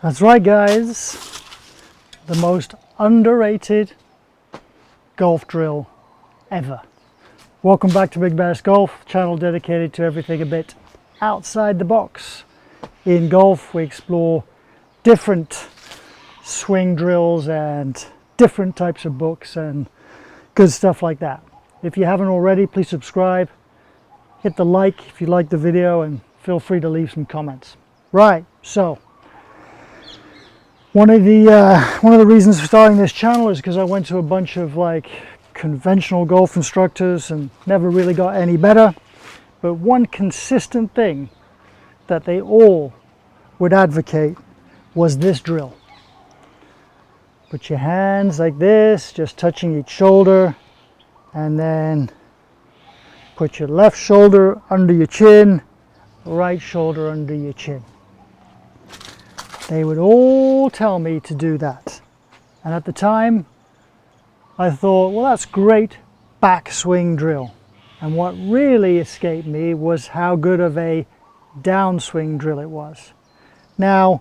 That's right, guys. The most underrated golf drill ever. Welcome back to Migmatisgolf, channel dedicated to everything a bit outside the box. In golf, we explore different swing drills and different types of books and good stuff like that. If you haven't already, please subscribe, hit the like if you like the video, and feel free to leave some comments. Right, so one of the reasons for starting this channel is because I went to a bunch of conventional golf instructors and never really got any better. But one consistent thing that they all would advocate was this drill. Put your hands like this, just touching each shoulder, and then put your left shoulder under your chin, right shoulder under your chin. They would all tell me to do that. And at the time, I thought, well, that's great backswing drill. And what really escaped me was how good of a downswing drill it was. Now,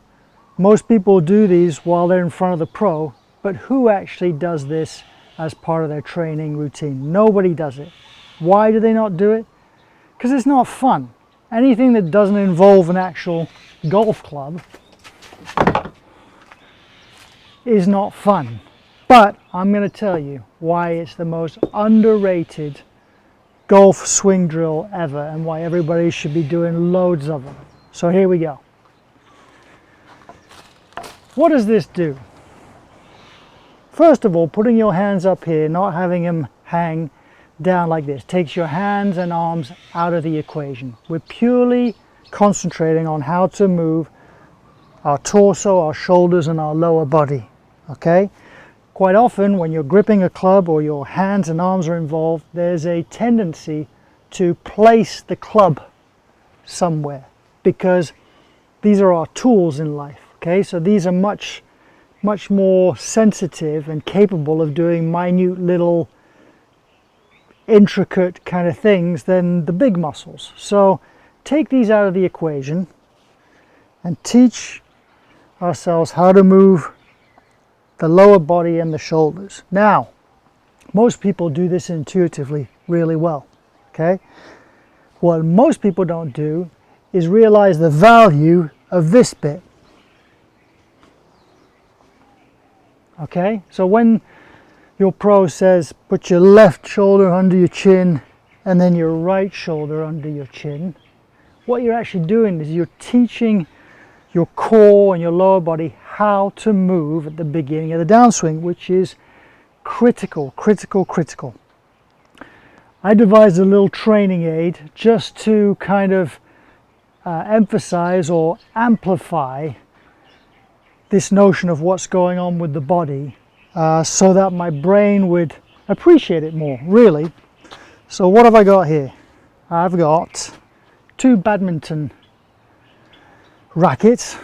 most people do these while they're in front of the pro, but who actually does this as part of their training routine? Nobody does it. Why do they not do it? Because it's not fun. Anything that doesn't involve an actual golf club is not fun. But I'm going to tell you why it's the most underrated golf swing drill ever and why everybody should be doing loads of them. So here we go. What does this do? First of all, putting your hands up here, not having them hang down like this, takes your hands and arms out of the equation. We're purely concentrating on how to move our torso, our shoulders, and our lower body. Okay? Quite often when you're gripping a club or your hands and arms are involved, there's a tendency to place the club somewhere because these are our tools in life. Okay, so these are much more sensitive and capable of doing minute little intricate kind of things than the big muscles. So take these out of the equation and teach ourselves how to move the lower body and the shoulders. Now, most people do this intuitively really well. Okay, what most people don't do is realize the value of this bit. Okay, so when your pro says put your left shoulder under your chin and then your right shoulder under your chin, what you're actually doing is you're teaching your core and your lower body how to move at the beginning of the downswing, which is critical. I devised a little training aid just to kind of emphasize or amplify this notion of what's going on with the body so that my brain would appreciate it more, really. So what have I got here? I've got 2 badminton rackets.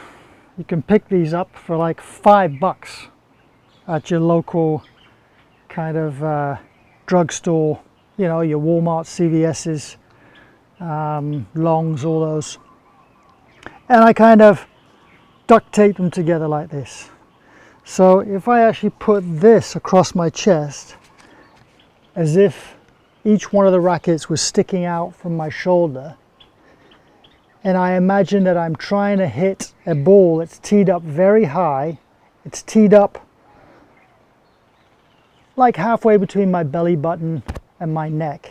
You can pick these up for like $5 at your local kind of drugstore, you know, your Walmart, CVS's, Longs, all those. And I kind of duct tape them together like this. So if I actually put this across my chest as if each one of the rackets was sticking out from my shoulder, and I imagine that I'm trying to hit a ball that's teed up very high, it's teed up like halfway between my belly button and my neck,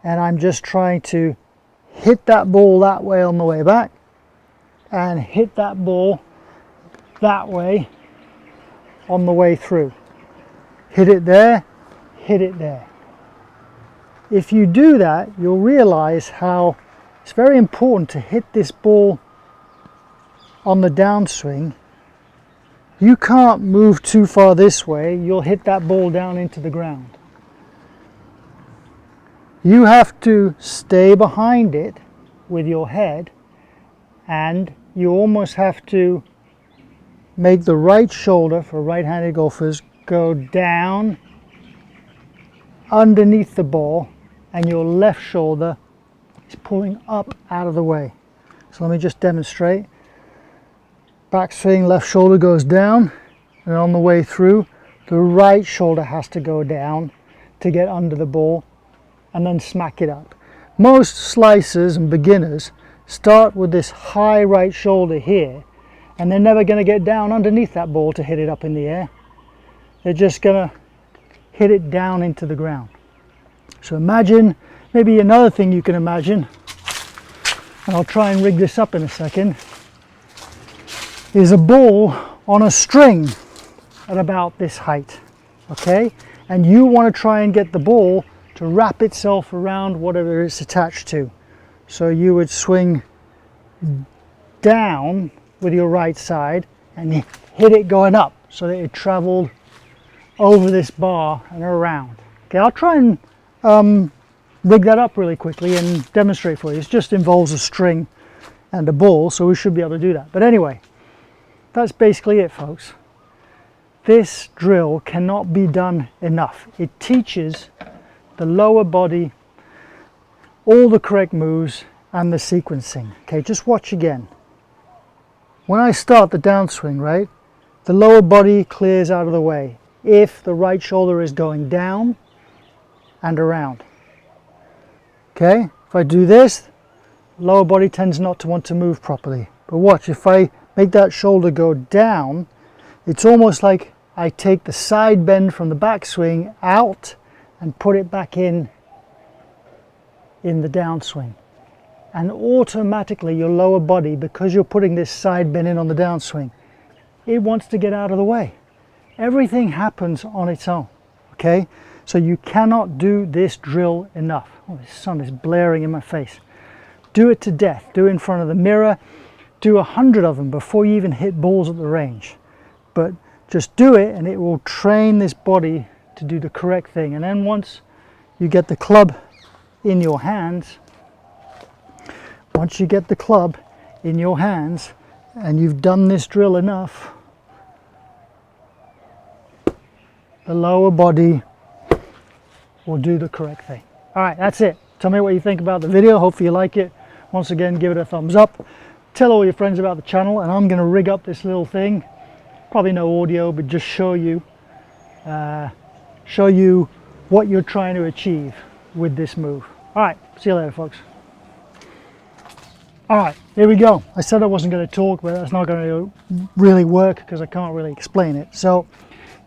and I'm just trying to hit that ball that way on the way back and hit that ball that way on the way through. Hit it there, hit it there. If you do that, you'll realize how it's very important to hit this ball on the downswing. You can't move too far this way, you'll hit that ball down into the ground. You have to stay behind it with your head, and you almost have to make the right shoulder, for right-handed golfers, go down underneath the ball, and your left shoulder is pulling up out of the way. So let me just demonstrate. Backswing, left shoulder goes down, and on the way through, the right shoulder has to go down to get under the ball and then smack it up. Most slicers and beginners start with this high right shoulder here, and they're never going to get down underneath that ball to hit it up in the air. They're just going to hit it down into the ground. So imagine, maybe another thing you can imagine, and I'll try and rig this up in a second, is a ball on a string at about this height, okay? And you want to try and get the ball to wrap itself around whatever it's attached to. So you would swing down with your right side and hit it going up so that it traveled over this bar and around. Okay, I'll try and rig that up really quickly and demonstrate for you. It just involves a string and a ball, so we should be able to do that. But anyway, that's basically it, folks. This drill cannot be done enough. It teaches the lower body all the correct moves and the sequencing. Okay, just watch again. When I start the downswing, right, the lower body clears out of the way if the right shoulder is going down and around. Okay, if I do this, lower body tends not to want to move properly. But watch, if I make that shoulder go down, it's almost like I take the side bend from the backswing out and put it back in the downswing. And automatically your lower body, because you're putting this side bend in on the downswing, it wants to get out of the way. Everything happens on its own, okay? So you cannot do this drill enough. Oh, the sun is blaring in my face. Do it to death. Do it in front of the mirror. Do 100 of them before you even hit balls at the range. But just do it and it will train this body to do the correct thing. And then once you get the club in your hands, once you get the club in your hands and you've done this drill enough, the lower body will do the correct thing. All right, that's it. Tell me what you think about the video. Hopefully you like it. Once again, give it a thumbs up. Tell all your friends about the channel, and I'm going to rig up this little thing. Probably no audio, but just show you what you're trying to achieve with this move. All right, see you later, folks. All right, here we go. I said I wasn't going to talk, but that's not going to really work because I can't really explain it. So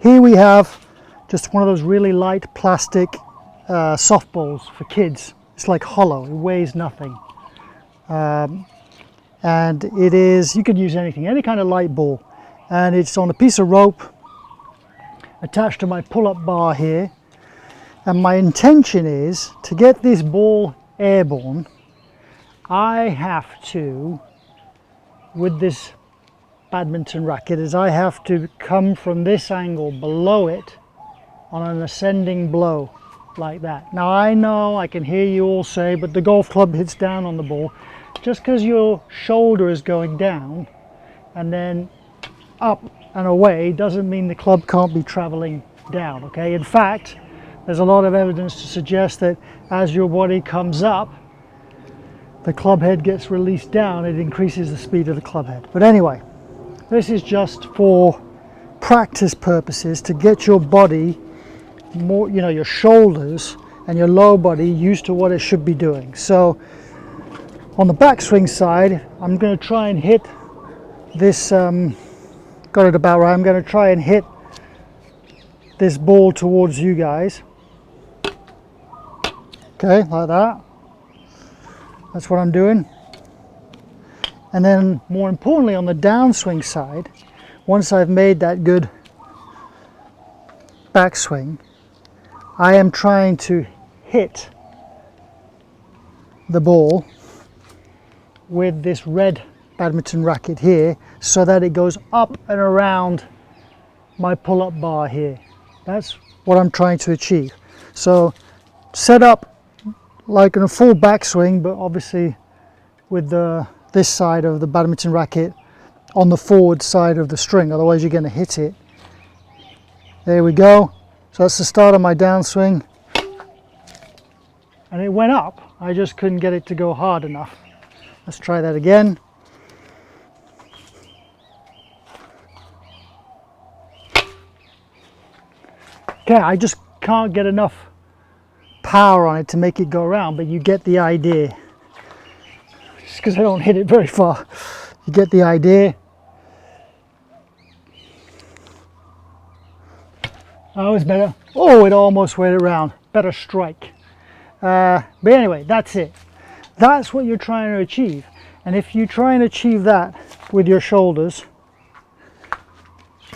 here we have just one of those really light plastic softballs for kids. It's like hollow, it weighs nothing. And it is, you could use anything, any kind of light ball. And it's on a piece of rope attached to my pull-up bar here. And my intention is to get this ball airborne. I have to, with this badminton racket, I have to come from this angle below it on an ascending blow like that. Now I know, I can hear you all say, but the golf club hits down on the ball. Just because your shoulder is going down and then up and away doesn't mean the club can't be traveling down, okay? In fact, there's a lot of evidence to suggest that as your body comes up, the club head gets released down, it increases the speed of the club head. But anyway, this is just for practice purposes to get your body more, you know, your shoulders and your lower body used to what it should be doing. So on the backswing side, I'm going to try and hit this, got it about right, I'm going to try and hit this ball towards you guys. Okay, like that. That's what I'm doing. And then more importantly on the downswing side, once I've made that good backswing, I am trying to hit the ball with this red badminton racket here so that it goes up and around my pull-up bar here. That's what I'm trying to achieve. So set up like in a full backswing, but obviously with this side of the badminton racket on the forward side of the string, otherwise you're going to hit it. There we go. So that's the start of my downswing. And it went up, I just couldn't get it to go hard enough. Let's try that again. Okay, I just can't get enough power on it to make it go around, but you get the idea. Just because I don't hit it very far, you get the idea. That was better. Oh, it almost went around. Better strike. But anyway, that's it. That's what you're trying to achieve. And if you try and achieve that with your shoulders,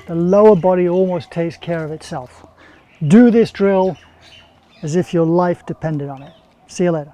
the lower body almost takes care of itself. Do this drill as if your life depended on it. See you later.